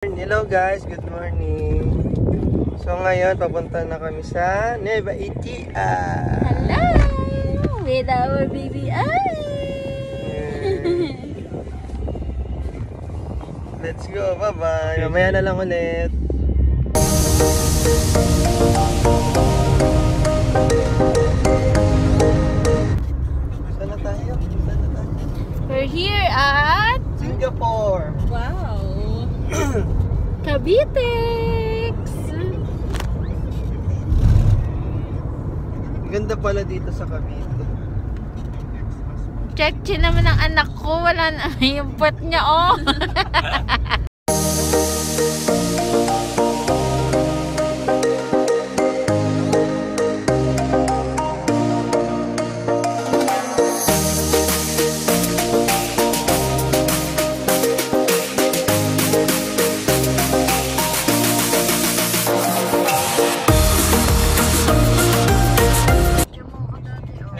Hello guys, good morning. So ngayon, papunta na kami sa Nueva Ecija. Hello! With our baby Let's go, bye-bye. Mamaya na lang ulit. Saan na tayo? We're here at Singapore. wow! Cavitex! Ganda pala dito sa Cavite. Check naman ang anak ko. Wala na yung pot niya, oh!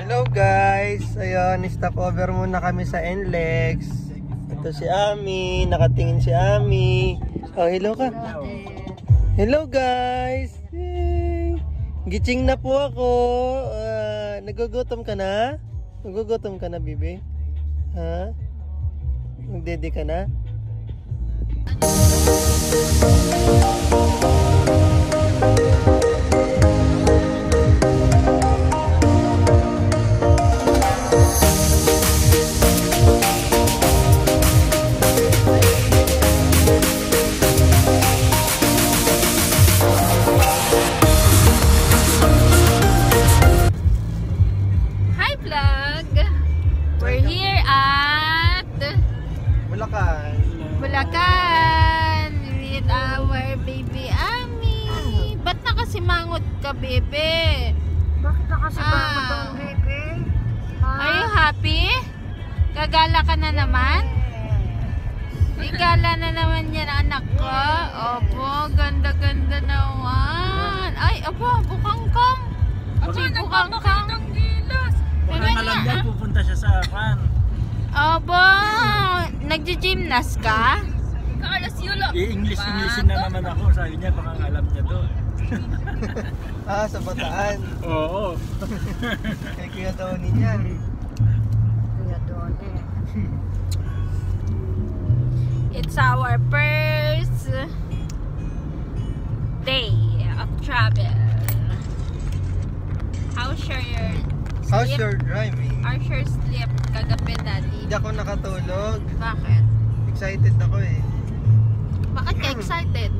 Hello guys! Ayun, stop-over muna kami sa NLEX. Ito si Ami. Nakatingin si Ami. Oh, hello ka. Hello guys! Yay! Gitsing na po ako. Nagugutom ka na? Nagugutom ka na, bibi? Ha? Nagdede ka na? We're here at Bulacan. Bulacan with our baby Ami. Ba't nakasimangot ka, bebe? Bakit nakasimangot ang bebe? Are you happy? Gagala ka na naman? Igala na naman yan, anak ko. Opo, ganda-ganda naman. Ay, opo, bukangkang. Si bukangkang. Baka alam niya, pupunta siya sa fan. Opo, nagji-gymnast ka? I-English-Englishin na naman ako. Sabi niya, baka alam niya to. Sa Bataan. Oo. Kay Kuya Tony niyan. Kuya Done. It's our first day of travel. How's your driving? How's your sleep kagabi, daddy? Hindi ako nakatulog. Bakit? Excited ako eh. Bakit ka excited?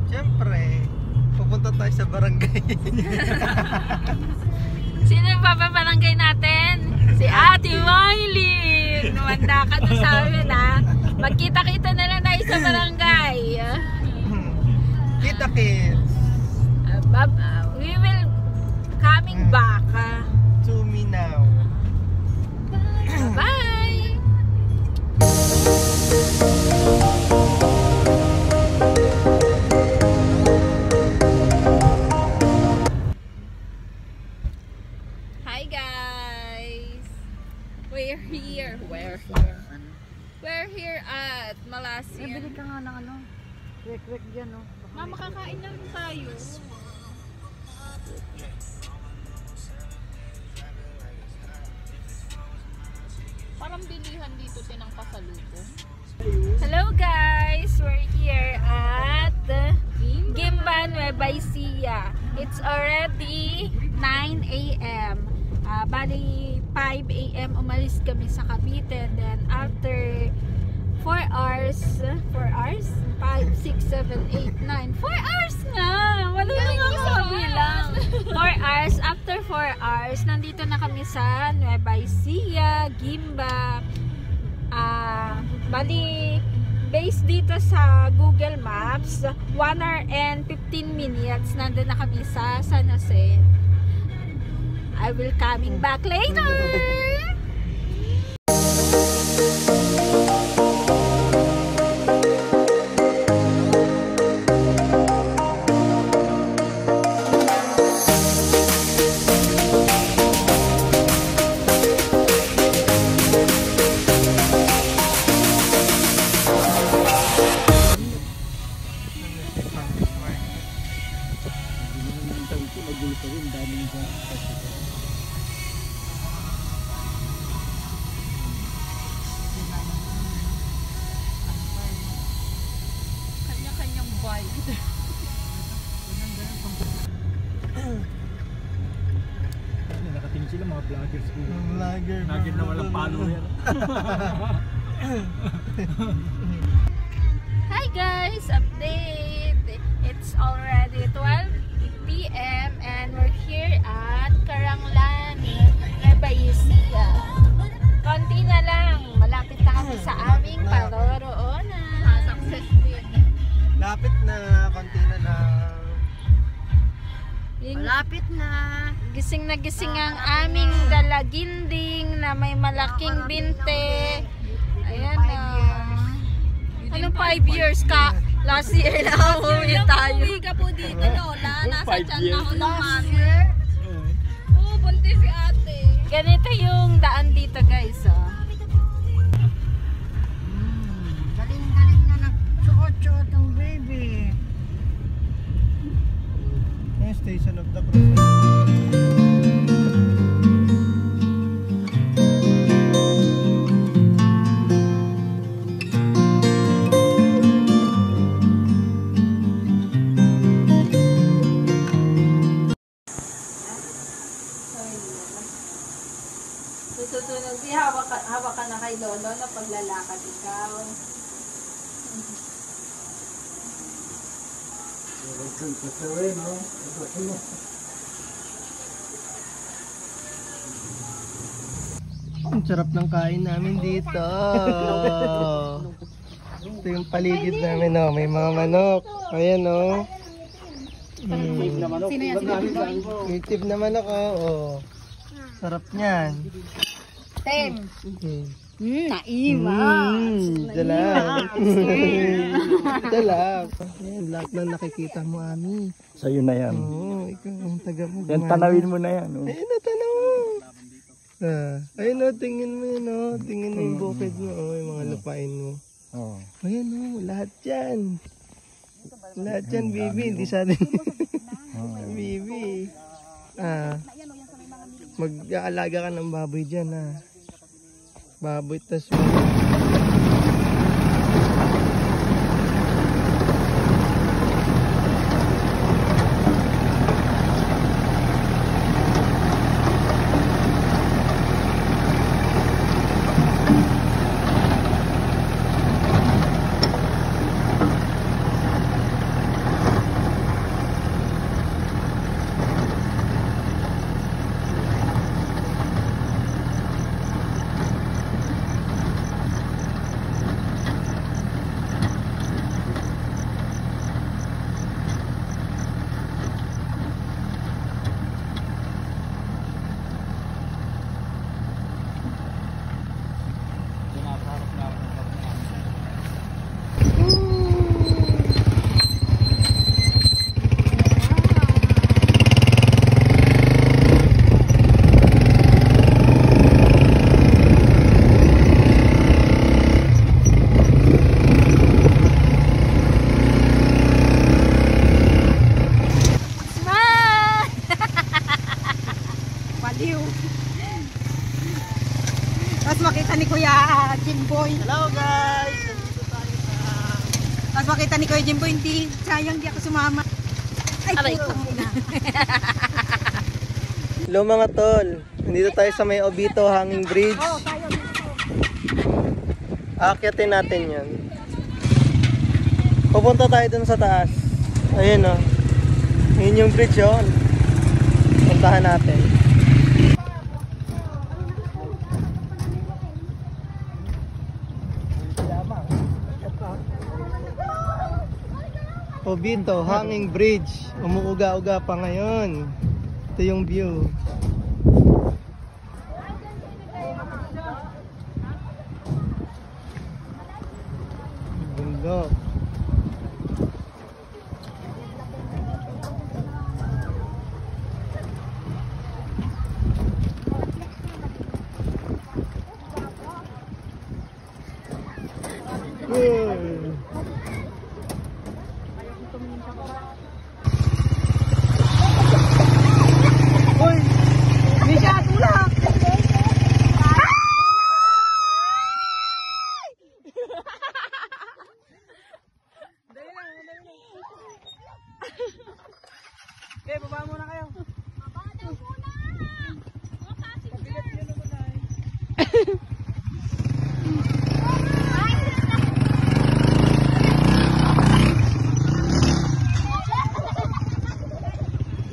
Siyempre, pupunta tayo sa barangay. Sino yung papabarangay natin? Si Ate Miley! Numanda ka na sa amin, ha? Magkita-kita na lang tayo sa barangay. Kita kids. We will coming back. To me now. Bye! Hi guys! We're here. We're here at Malasia. Bili ka nga ng ano? Kwek-kwek dyan, no? Mama, kakain lang tayo. Parang bilihan dito tinang pasalubong. Hello guys! We're here at Gimba, Nueva Ecija. It's already 9 a.m. Bali 5 a.m. umalis kami sa Cavite. And then after 4 hours, 5, 6, 7, 8, 9. 4 hours nga! Wala lang ako sabi lang. 4 hours. After 4 hours, nandito na kami sa Nueva Ecija, Gimba. Bali, based dito sa Google Maps, 1 hour and 15 minutes, nandun na kami sa San Jose. I will coming back later! galing sa Pacific. Kanya-kanyang vibe. Nakatingin sila mga vloggers ko. Vlogger. Vlogger na walang follower. Hi guys! Update! It's already 12 p.m. and we're here at Caranglan, Nueva Ecija. Konti na lang. Malapit na kami sa aming paroroonan. Success din. Lapit na, konti na lang. Malapit na. Gising na gising ang aming dalaginding na may malaking binte. Ayan na. Anong 5 years ka? Last year na umuwi tayo. Umuwi ka po dito, Lola. Nasa tiyan na ako ng mami. Oo, buntis si ate. Ganito yung daan dito, guys. Oh. Galing-galing na nagsuot-suot ang baby. Station of the Cross. Susunod siya, hawak ka na kay Lolo na paglalakad ikaw. Ang sarap ng kain namin dito. Ito yung paligid namin, oh. May mga manok. Ayan, oh. Native na manok, oh. Sarap niyan. Tem. Naiwa. Dalap. Dalap. Ayan, lahat na nakikita mo, Ami. Sa'yo na yan. Oo, ikaw ang taga mo. Yan, tanawin mo na yan. Oh. Ayun na, tanaw mo. Ayun, oh, tingin mo yun, oh. Tingin mo yung bukid mo, oh. Yung mga lupain mo. Oh. Ayan, oh. Lahat yan. Lahat yan, baby. Hindi sa atin. Baby. Mag-aalaga ka ng baboy dyan, ha. Baboy, tas Tapos makita ni Kuya Jimboy. hello, guys! Tapos makita ni Kuya Jimboy, hindi, sayang di ako sumama. Ay, putang ina. Hello mga tol, nandito tayo sa may Obito Hanging Bridge. Aakyatin natin yan. Pupunta tayo dun sa taas. Ayun, oh. Yun yung bridge, oh. Puntahan natin. Obito Hanging Bridge. Umuuga-uga pa ngayon. Ito yung view. Bundok. baba muna kayo.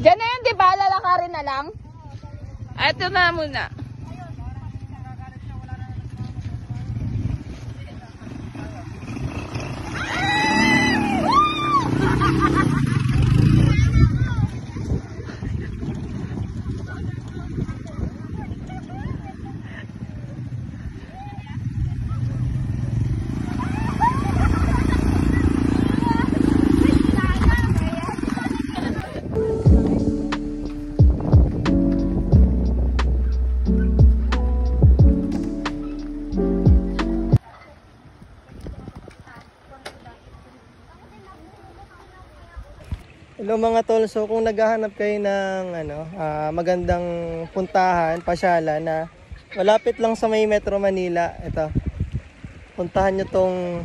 Diyan na yun, di ba? Lalakarin na lang. Ito na muna. Hello mga tol, so kung naghahanap kayo ng magandang puntahan, pasyalan na malapit lang sa may Metro Manila, ito. Puntahan nyo tong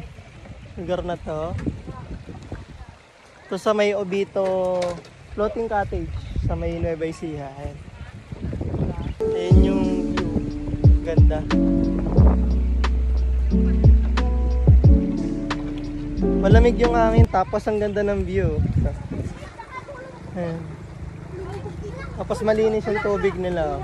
lugar na to. Ito sa may Obito Floating Cottage sa may Nueva Ecija. Ayan. Ayan yung view. Ganda. Malamig yung hangin tapos ang ganda ng view. Ayan. Tapos malinis yung tubig nila.